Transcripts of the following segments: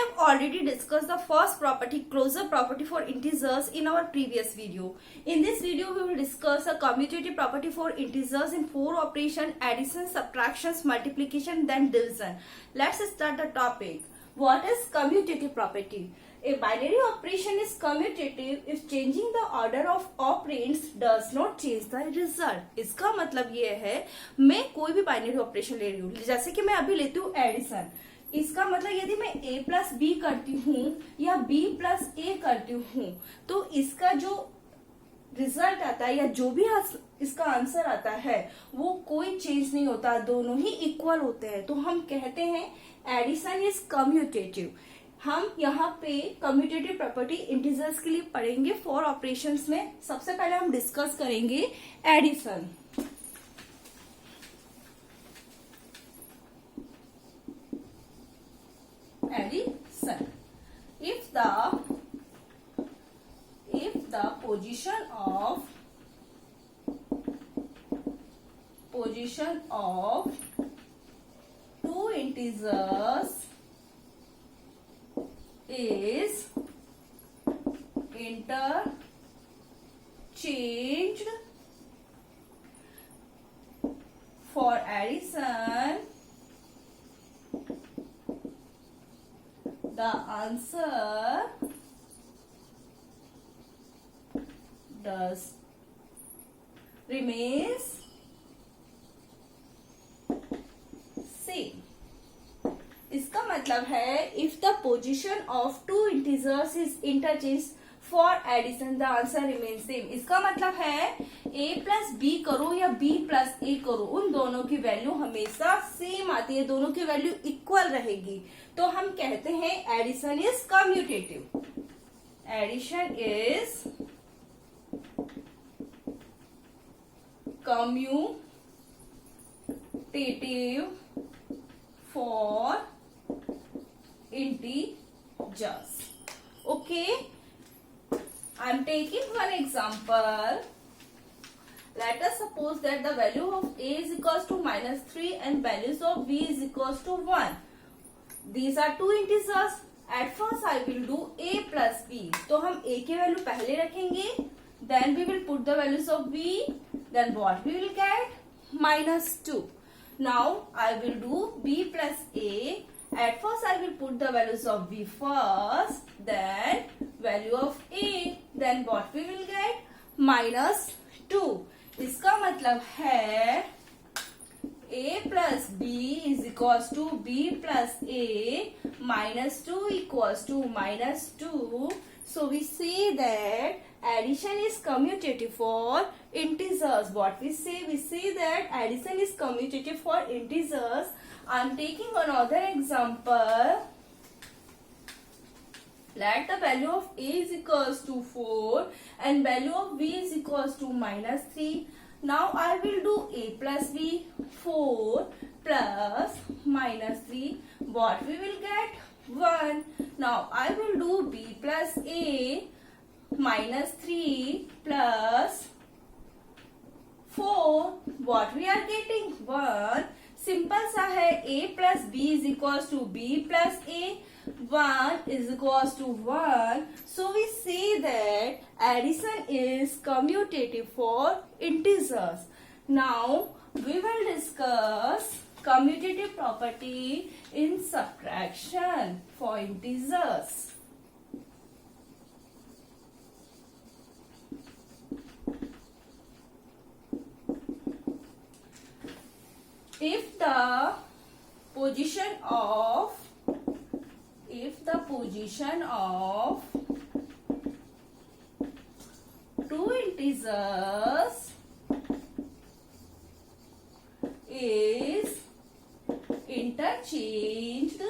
have already discussed the first property, closure property for integers in our previous video. In this video, we will discuss a commutative property for integers in 4 operations: addition, subtractions, multiplication, then division. Let's start the topic. What is commutative property? A binary operation is commutative if changing the order of operands does not change the result. इसका मतलब ये है, मैं कोई भी binary operation ले रही हूँ, जैसे कि मैं अभी लेती हूँ एडिशन. इसका मतलब यदि मैं a प्लस बी करती हूँ या b प्लस a करती हूँ, तो इसका जो रिजल्ट आता है या जो भी इसका आंसर आता है वो कोई चेंज नहीं होता, दोनों ही इक्वल होते हैं. तो हम कहते हैं एडिशन इज कम्यूटेटिव. हम यहाँ पे कम्यूटेटिव प्रॉपर्टी इंटीजर्स के लिए पढ़ेंगे 4 ऑपरेशंस में. सबसे पहले हम डिस्कस करेंगे addition. Addition if the position of two integers is interchanged for addition, the answer remains same. इसका मतलब है if the position of two integers is interchange for addition the answer remain same. इसका मतलब है a plus B करो या b plus a करो, उन दोनों की वैल्यू हमेशा सेम आती है, दोनों की वैल्यू इक्वल रहेगी. तो हम कहते हैं addition is commutative. Addition is commutative for integers. Okay, I'm taking one example. Let us suppose that the value of a is equals to -3 and values of b is equals to 1. These are two integers. At first I will do a plus b. तो हम a की value पहले रखेंगे, then we will put the values of b, then what we will get? -2. Now I will do b plus a. At first I will put the values of b first, then value of a, then what we will get? -2. इसका मतलब है a plus b is equals to b plus a, -2 equals to -2. So we say that addition is commutative for integers. What we say? We say that addition is commutative for integers. I am taking another example. Let the value of a is equals to 4 and value of b is equals to -3. Now I will do a plus b, 4 plus -3. What we will get? 1. Now I will do b plus a, -3 plus 4. What we are getting? 1. Simple सा है, a plus b is equals to b plus a. 1 is equals to 1. So we say that addition is commutative for integers. Now we will discuss commutative property in subtraction for integers. If the position of two integers is interchanged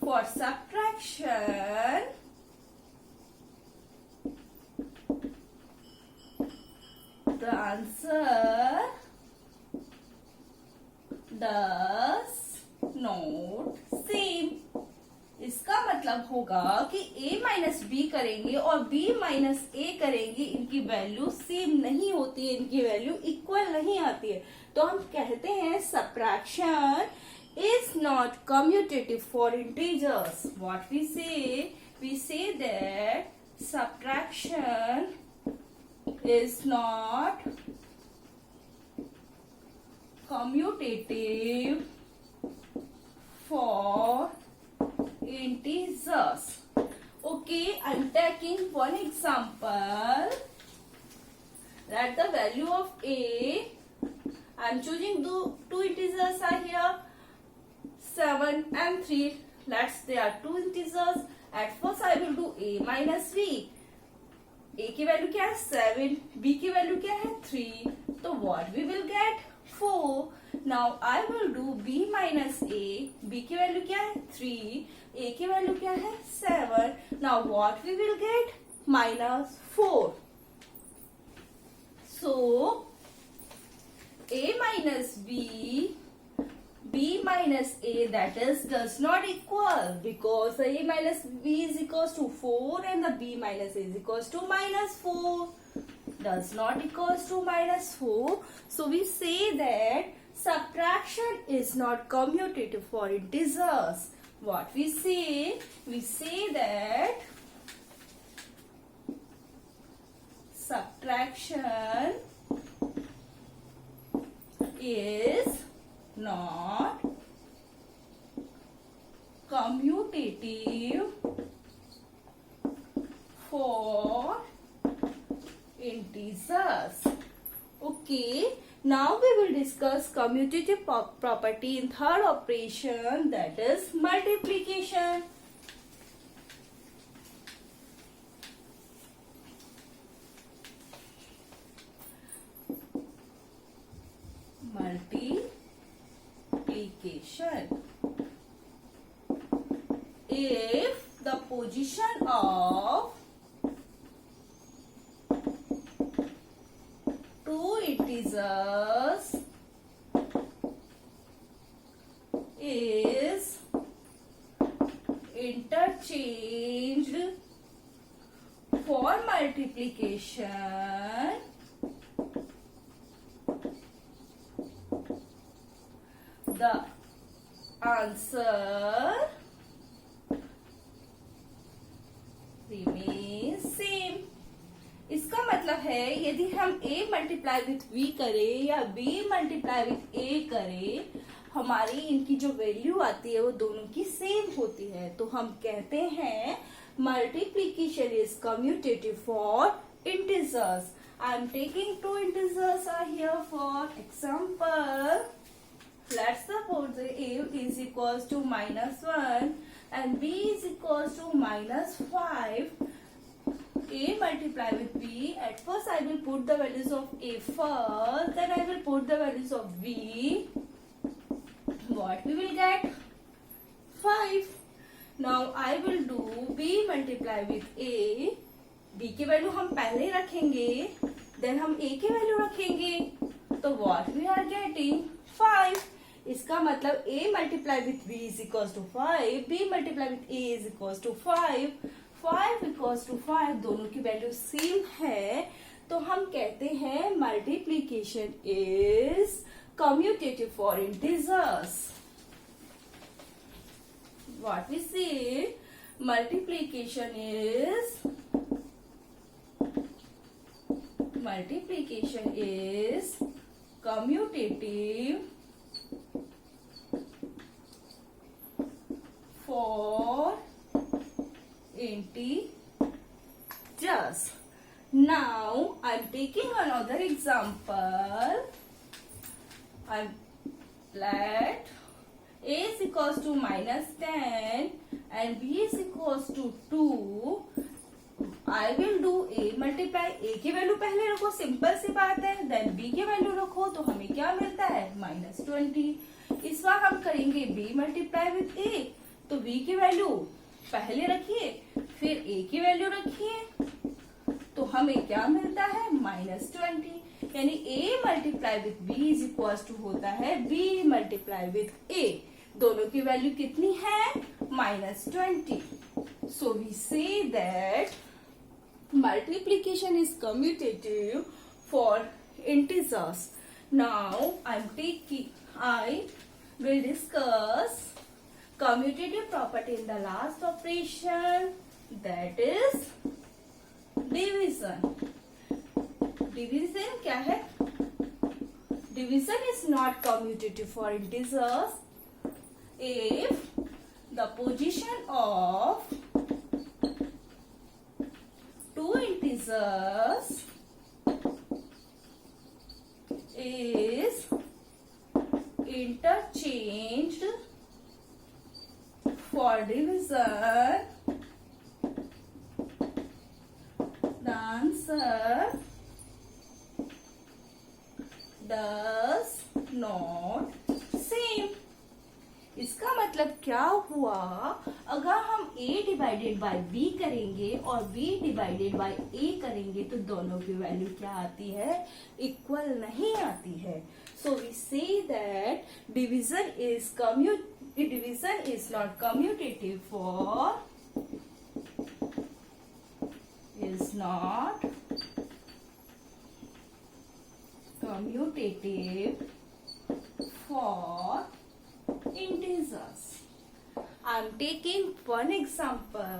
for subtraction, the answer does not same. इसका मतलब होगा कि a minus B करेंगे और b minus a करेंगे, इनकी value same नहीं होती है, इनकी वैल्यू इक्वल नहीं आती है. तो हम कहते हैं subtraction is not commutative for integers. What we say? We say that subtraction is not commutative for integers. Okay, I'm taking one example. That the value of a, I'm choosing two integers are here, 7 and 3. They are two integers. At first I will do a minus b. a की value क्या है 7, b की value क्या है 3. तो what we will get 4. Now I will do b minus a. b की value क्या है 3, a की वैल्यू क्या है 7. Now what we will get? minus 4. So a minus b, b minus a, that is does not equal, because a minus b is equals to 4 and the b minus a is equals to minus 4. Does not equals to minus 4. So we say that subtraction is not commutative for integers. What we say? We say that subtraction is not commutative for integers. Okay, now we will discuss commutative property in third operation, that is multiplication. Multiplication. If the position of two integers is interchanged for multiplication, the answer remains same. इसका मतलब है यदि हम a multiply with b करें या b multiply with a करें, हमारी इनकी जो वैल्यू आती है वो दोनों की सेम होती है, तो हम कहते हैं multiplication is commutative for integers. I am taking two integers are here for example. Let's suppose a is equals to minus 1 and b is equals to minus 5. A multiply with b. At first I will put the values of a first, then I will put the values of b. What we will get? 5. Now I will do b multiply with a. b की value हम पहले रखेंगे, then हम a की value रखेंगे, तो what we are getting? 5. इसका मतलब a multiply with b is equals to 5, b multiply with a is equals to 5, 5 equals to 5, दोनों की वैल्यू सेम है, तो हम कहते हैं multiplication is commutative for integers. What we say? Multiplication is commutative for integers. Now I'm taking another example. Let a is equals to minus 10 and b is equals to 2. I will do a multiply, a की value पहले रखो, simple सी बात है, then b की value रखो, तो हमें क्या मिलता है? minus 20. इस बार हम करेंगे b मल्टीप्लाई विथ a, तो b की वैल्यू पहले रखिए, फिर a की वैल्यू रखिए, तो हमें क्या मिलता है? minus 20. यानी a multiply with b is equal to होता है b मल्टीप्लाई विथ a. दोनों की वैल्यू कितनी है? minus 20. So we say that multiplication is commutative for integers. Now I we'll discuss commutative property in the last operation, that is division. Division क्या है? Division is not commutative for integers if the position of two integers is interchanged for division. The answer does not same. इसका मतलब क्या हुआ? अगर हम a divided by b करेंगे और b डिवाइडेड बाय a करेंगे तो दोनों की वैल्यू क्या आती है? इक्वल नहीं आती है. So we say that division is not commutative for integers. I'm taking one example.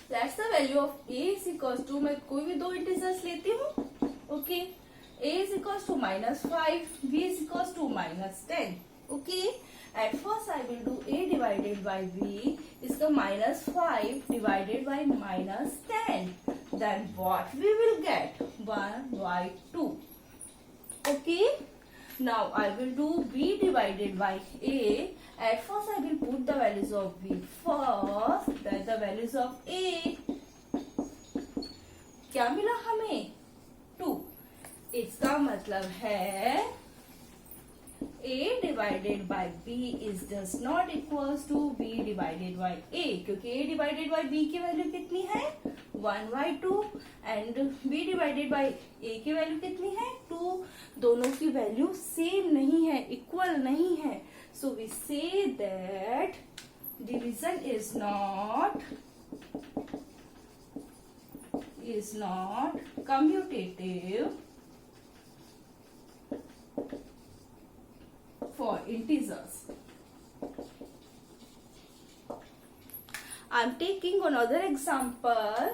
That's the value of a is equals to, मैं कोई भी दो integers लेती हूँ. Okay. a is equals to -5, b is equals to -10. Okay. At first I will do a divided by b is the -5 divided by -10. Then what we will get? 1/2. Okay. Now I will do b divided by a. At first I will put the values of b first, then the values of a. क्या मिला हमें? 2. इसका मतलब है a divided by b is just not equals to b divided by a, क्योंकि a divided by b की value कितनी है? 1/2 and b divided by a की वैल्यू कितनी है? 2. दोनों की वैल्यू सेम नहीं है, इक्वल नहीं है. So we say that division is not commutative for integers. I'm taking another example.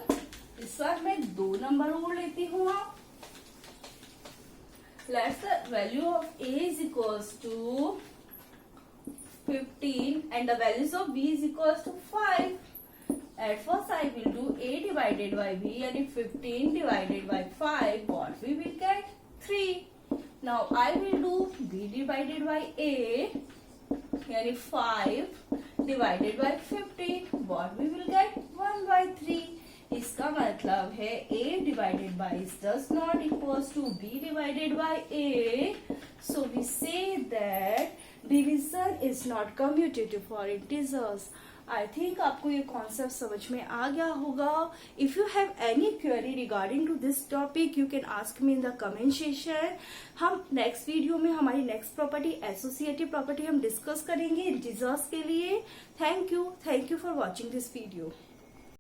इस बार मैं 2 नंबर और लेती हूँ. Let the value of a is equals to 15 and the values of b is equals to 5. At first I will do a divided by b, and if 15 divided by 5, what we will get? 3. Now I will do b divided by a, यानी 5 divided by 15. What we will get? 1/3. इसका मतलब है a divided by is does not equals to b divided by a. So we say that division is not commutative for integers. I think आपको ये concept समझ में आ गया होगा. If you have any query regarding to this topic, you can ask me in the comment section. हम next video में हमारी next property associative property हम डिस्कस करेंगे इंटीजर्स के लिए. Thank you for watching this video.